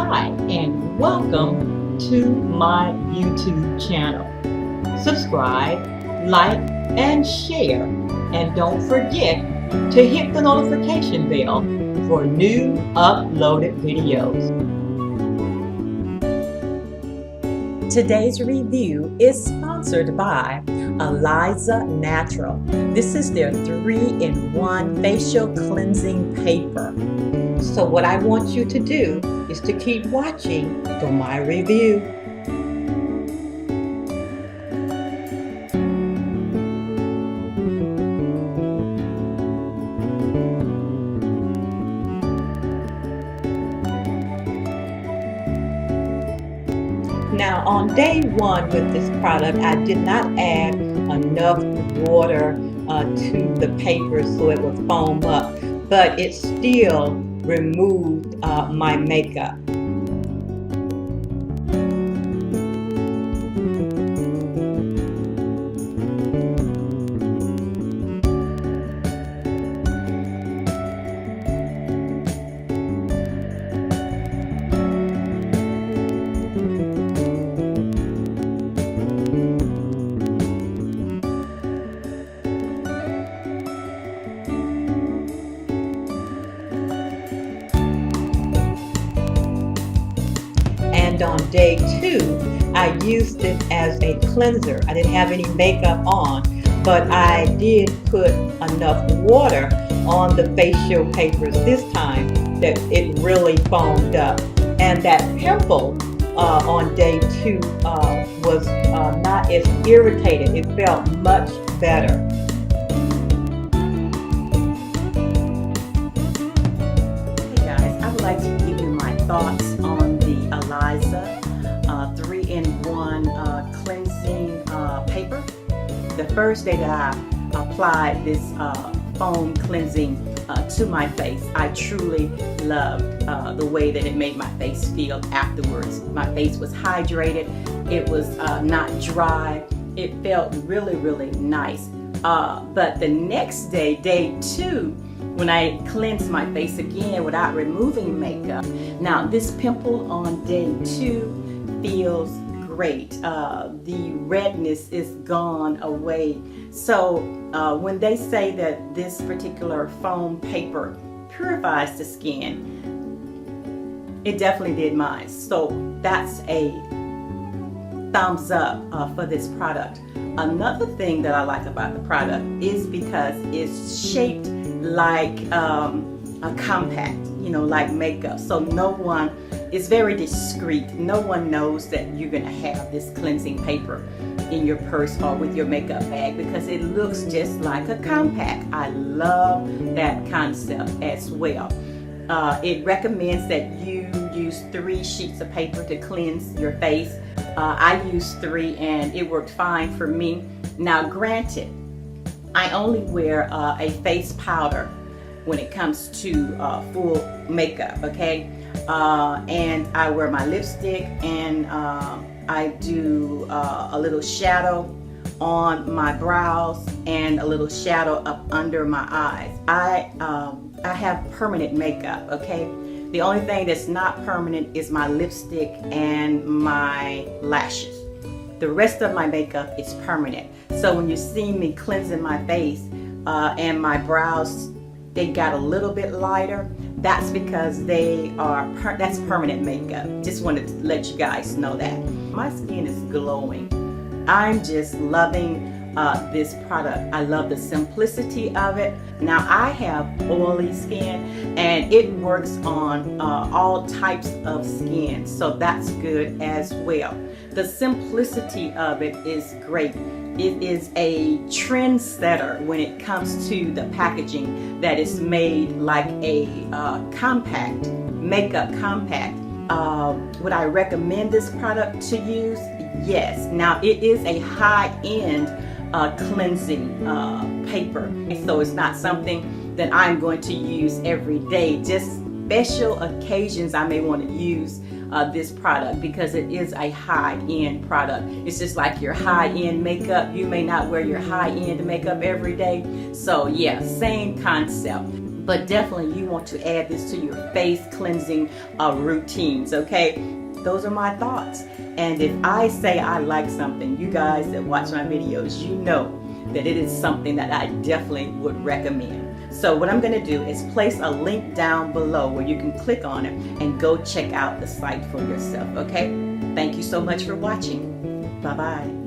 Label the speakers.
Speaker 1: Hi, and welcome to my YouTube channel. Subscribe, like, and share. And don't forget to hit the notification bell for new uploaded videos. Today's review is sponsored by Aliza Natural. This is their 3-in-1 facial cleansing paper. So what I want you to do is to keep watching for my review. Now on day one with this product, I did not add enough water to the paper so it would foam up, but it still removed my makeup. And on day 2, I used it as a cleanser. I didn't have any makeup on, but I did put enough water on the facial papers this time that it really foamed up. And that pimple on day 2 was not as irritated. It felt much better. Hey guys, I would like to give you my thoughts on the Aliza 3-in-1 cleansing paper. The first day that I applied this foam cleansing to my face, I truly loved the way that it made my face feel afterwards. My face was hydrated. It was not dry. It felt really, really nice. But the next day, day 2, when I cleansed my face again without removing makeup. Now this pimple on day 2 feels great. The redness is gone away. So when they say that this particular foam paper purifies the skin, it definitely did mine. So that's a thumbs up for this product. Another thing that I like about the product is because it's shaped like a compact, you know, like makeup. So no one, it's very discreet. No one knows that you're gonna have this cleansing paper in your purse or with your makeup bag because it looks just like a compact. I love that concept as well. It recommends that you use 3 sheets of paper to cleanse your face. I used 3 and it worked fine for me. Now granted, I only wear a face powder when it comes to full makeup, okay? And I wear my lipstick and I do a little shadow on my brows and a little shadow up under my eyes. I have permanent makeup, okay? The only thing that's not permanent is my lipstick and my lashes. The rest of my makeup is permanent. So when you see me cleansing my face and my brows, they got a little bit lighter, that's because that's permanent makeup. Just wanted to let you guys know that. My skin is glowing. I'm just loving this product. I love the simplicity of it. Now I have oily skin and it works on all types of skin, so that's good as well. The simplicity of it is great. It is a trendsetter when it comes to the packaging that is made like a compact, makeup compact. Would I recommend this product to use? Yes. Now it is a high-end cleansing paper, so it's not something that I'm going to use every day. Just special occasions I may want to use this product because it is a high-end product. It's just like your high-end makeup. You may not wear your high-end makeup every day. So yeah, same concept. but definitely you want to add this to your face cleansing routines, okay? Those are my thoughts. And if I say I like something, you guys that watch my videos, you know that it is something that I definitely would recommend. So what I'm going to do is place a link down below where you can click on it and go check out the site for yourself, okay? Thank you so much for watching. Bye-bye.